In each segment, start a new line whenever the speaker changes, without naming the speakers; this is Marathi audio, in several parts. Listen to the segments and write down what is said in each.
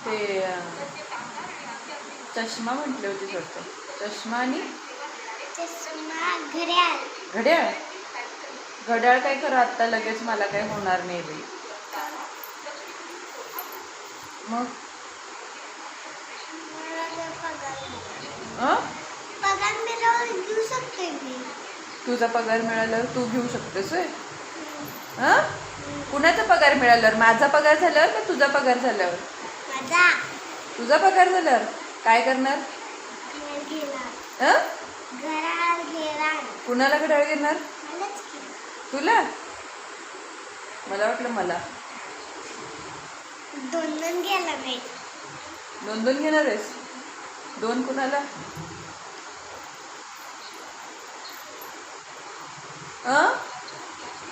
ते चष्मा म्हटले होते वाटतं. चष्मा आणि
घड्याळ.
घड्याळ. घड्याळ काय करू आत्ता लगेच, मला काय होणार नाही बाई. मग
पगार मिळाल्यावर घेऊ शकते मी.
तुझा पगार मिळाल्यावर तू घेऊ शकतेस होय? कुणाचा पगार मिळाल्यावर? माझा पगार झाल्यावर का तुझा पगार झाल्यावर?
माझा.
तुझा पगार झाल्यावर काय करणार?
घड्याळ घेणार.
कुणाला घड्याळ घेणार? तुला? मला वाटलं मला.
दोन गेला मी.
दोन घेणार आहेस? दोन कुणाला?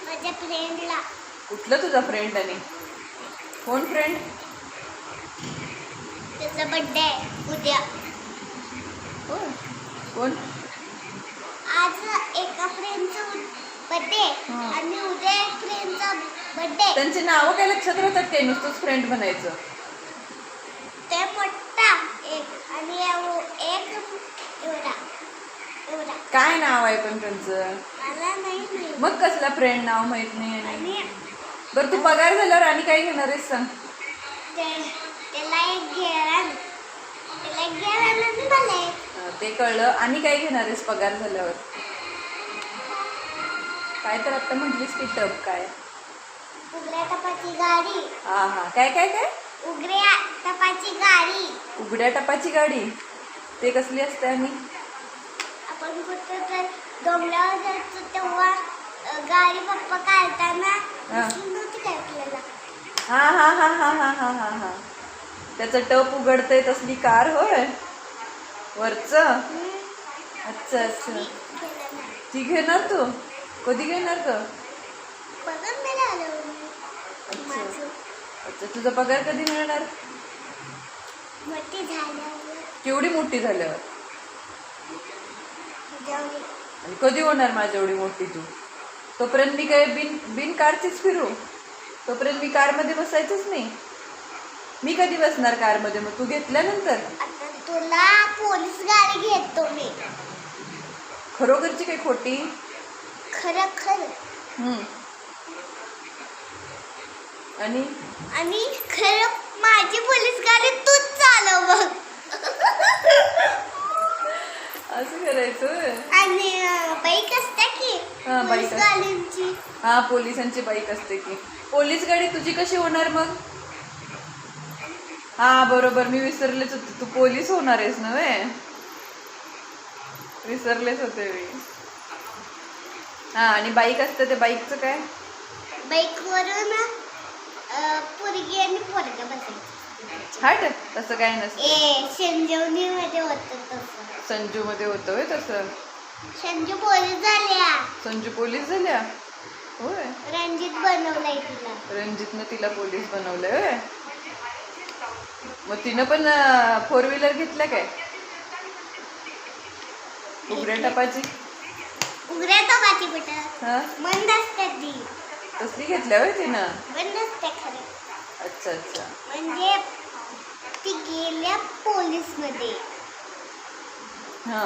माझ्या फ्रेंडला.
कुठलं तुझा फ्रेंड? आणि कोण फ्रेंड?
त्याचा बर्थडे आहे उद्या.
होय. कोण?
आज एका फ्रेंडचा बर्थडे आणि उद्या एक फ्रेंडचा बर्थडे.
त्यांची नावं काय लक्षात राहतात काय? नुसतंच फ्रेंड बनायचं?
ते मोठा एक आणि एक एवढा एवढा.
काय नाव आहे पण त्यांचं?
मला नाही माहित.
मग कसला फ्रेंड? नाव माहित नाही.
आणि
बरं तू पगार झाल्यावर आणि काय घेणार आहेस सांग?
त्याला एक घेणार. त्याला एक घेणार आणि मला एक.
ते कळलं. आणि काय घेणार आहेस पगार झाल्यावर? काय तर आता म्हटलीस की टप काय?
उघड्या टपाची गाडी.
हा हा. काय काय काय?
उघड्या टपाची गाडी.
उघड्या टपाची गाडी. ते कसली असते? आणि
आपण कुठं तर डोंगरावर जायचो तेव्हा गाडी पप्पा काढताना दिसली नव्हती काय आपल्याला?
हा हा हा हा हा हा हा हा. त्याचं टप उघडतंय तसली कार होय? वरच. अच्छा अच्छा. ती घेणार तू? कधी घेणार ग?
पगार मिळालं.
अच्छा अच्छा. तुझा पगार कधी मिळणार?
मोठी झाल्यावर.
केवढी मोठी झाल्यावर? आणि कधी होणार माझ्या एवढी मोठी तू? तोपर्यंत मी काय बिन कारचीच फिरू? तोपर्यंत मी कारमध्ये बसायचंच नाही. मी कधी बसणार कारमध्ये? मग तू घेतल्यानंतर?
आता तुला पोलीस गाडी घेतो मी.
खरोखरची काही खोटी?
खरं खरं.
आणि
आणि खरं माझी पोलीस गाडी तूच चालव बघ.
असं करायचं?
आणि बाईक असते की पोलीस गाडींची.
हा पोलिसांची बाईक असते की. पोलीस गाडी तुझी कशी होणार मग? हा बरोबर, मी विसरलेच होते. तू पोलीस होणार आहेस ना? विसरलेच होते मी. हा. आणि बाईक असते ते बाईकचं काय?
बाईक वरून पोरगी आणि पोरगा बसायचं.
हाट तसं काय नसतं.
संजीवनी मध्ये होतं तसं.
संजू मध्ये होतं होय तसं?
संजू पोलीस झाल्या.
संजू पोलीस झाल्या होय?
रणजित बनवलाय तिला.
रणजितनं तिला पोलीस बनवलंय होय? मग तिनं पण 4 व्हीलर घेतल्या काय? उघड्या टपाची?
उघड्या टपाची कुठं? बंद असते ती.
तसली घेतल्या होय तिनं?
बंद असते खरं.
अच्छा अच्छा.
म्हणजे ती गेल्या पोलीस मध्ये.
हा.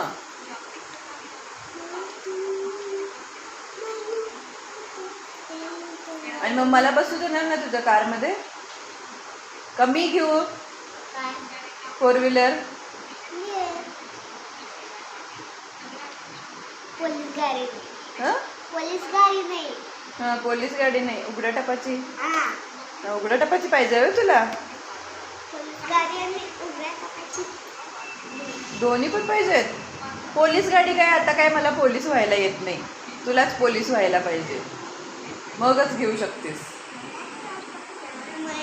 आणि मग मला बसू देणार ना तुझ्या कारमध्ये? कमी घेऊ 4 व्हीलर?
पोलीस गाडी. पोलीस गाडी नाही.
हा पोलीस गाडी नाही. उघड्या टपाची?
हा.
उघड्या टपाची पाहिजे होय तुला?
पोलीस गाडी आणि उघड्या टपाची
दोन्ही पण पाहिजेत? पोलीस गाडी काय आता काय मला पोलीस व्हायला येत नाही. तुलाच पोलीस व्हायला पाहिजे, मगच घेऊ शकतेस.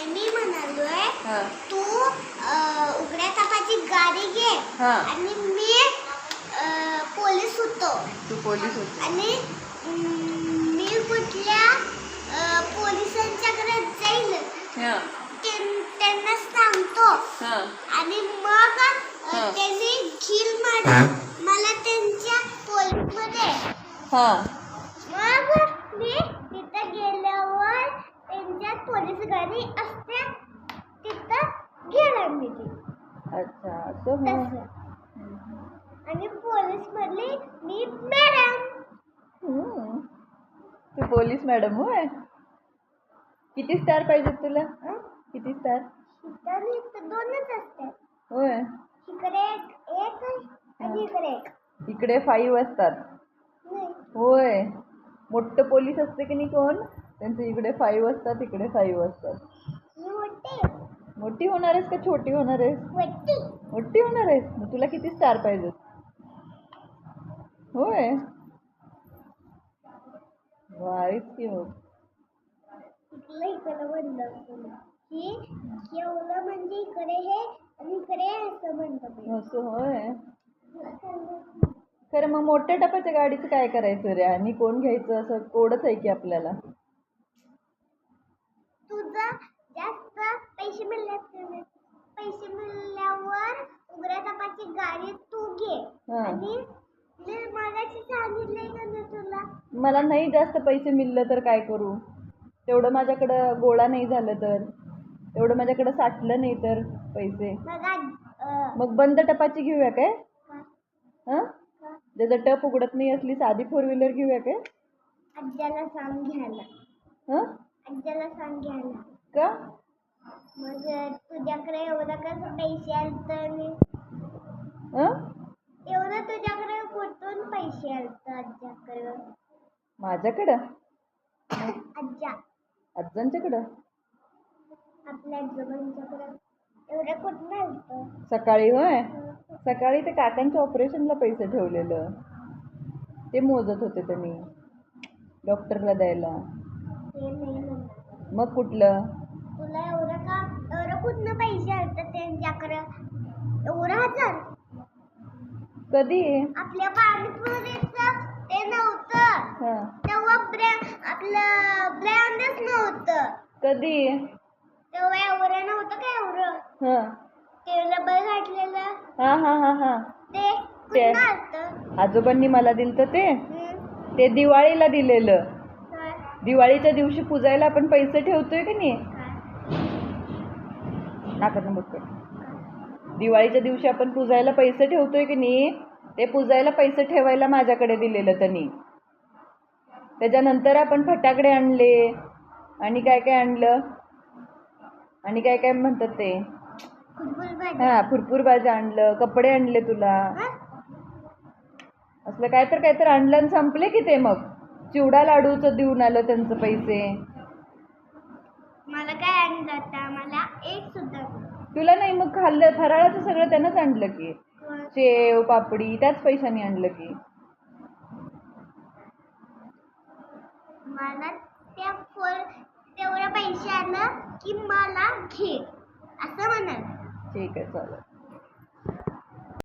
मी म्हणालोय तू उघड्या टपाची गाडी घे आणि मी पोलीस होतो.
तू पोलीस होतो
आणि मी कुठल्या पोलिसांच्याकडे जाईल त्यांना सांगतो आणि मग त्यांनी घेईल मला त्यांच्या पोलीसमध्ये. मग मी तिथं गेल्यावर त्यांच्यात पोलीस गाडी असते तिथं गेला मी. पाहिजे
अच्छा असं हो.
तसं. आणि पोलीस मधली मी मॅडम.
हम्म. तू पोलीस मॅडम होय. किती स्टार पाहिजेत तुला? किती स्टार?
इथं दोनच असतात.
होय.
इकडे एक आणि इकडे एक.
इकडे 5 असतात.
नाही.
होय. मोठं पोलीस असते की नाही कोण, त्यांचे इकडे 5 असतात, इकडे 5 असतात.
मी मोठी.
मोठी होणार आहेस का छोटी होणार आहेस?
मोठी.
मोठी होणार आहेस. मग तुला किती स्टार पाहिजेत? होय. भारीच की मग.
इकडं म्हणलं की एवढं म्हणजे इकडे हे आणि इकडे असं म्हणतो.
असं होय. खरं मग मोठ्या टपाच्या गाडीचं काय करायचं रे, आणि कोण घ्यायचं, असं कोडच आहे की आपल्याला.
तुझं जास्त पैसे मिळाल्यावर उघड्या टपाची गाडी तू घे.
हा.
आणि मी मगाशी सांगितलंय का ना तुला,
मला नाही जास्त पैसे मिळलं तर काय करू? तेवढं माझ्याकडं गोळा नाही झालं तर, तेवढं माझ्याकडं साठलं नाही तर पैसे, मग बंद टपाची घेऊया काय? हां, ज्याचा टप उघडत नाही असली साधी 4 व्हीलर घेऊया काय?
आज्याला सांग घ्यायला.
हां,
आज्याला सांग घ्यायला.
का?
मग तुझ्याकडे एवढं कसं पैसे आलत आणि
हां,
एवढं तुझ्याकडे कुठून पैसे आलत आज्याकडं?
माझ्याकडं?
आज्या,
आजांच्याकडं?
आपल्या आजोबांच्याकडं एवढं कुठून आलत?
सकाळी होय. सकाळी ते काकांच्या ऑपरेशनला पैसे ठेवलेलं, ते मोजत होते त्यांनी डॉक्टरला द्यायला.
ते नाही म्हणत.
मग कुठलं?
तुला एवढं कुठनं पैसे आलत त्यांच्याकडं? एवढं हजार?
कधी?
आपल्या पाणीपुरीचं ते नव्हतं
हां.
तेव्हा आपलं ब्रँडच नव्हतं.
कधी?
तेव्हा एवढं नव्हतं का एवढं?
हां
ते रबर घातलेलं
हां हां हां हां
ते कुठनं आलतं?
आजोबांनी मला दिलं ते दिवाळीला दिलेलं.
काय?
दिवाळीच्या दिवशी पूजायला आपण पैसे ठेवतोय की नाही, नाकात बघ. दिवाळीच्या दिवशी आपण पूजायला पैसे ठेवतोय की नाही, ते पूजायला पैसे ठेवायला माझ्याकडे दिलेलं त्यांनी. त्याच्यानंतर आपण फटाकडे आणले आणि काय काय आणलं, आणि काय काय म्हणतात ते, हां, फुरफुर भाज्या आणलं, कपडे आणले तुला, असलं काय तर आणलं आणि संपले की ते. मग चिवडा लाडूचं देऊन आलं त्यांचं पैसे.
मला काय आणलं आता? मला एक सुद्धा
तुला नाही, मग खाल्लं फराळाचं सगळं त्यानंच आणलं की, शेव पापडी त्याच पैशाने आणलं की.
मला तेवढे पैसे आलं की मला घे असं म्हणाल.
ठीक आहे, चालेल.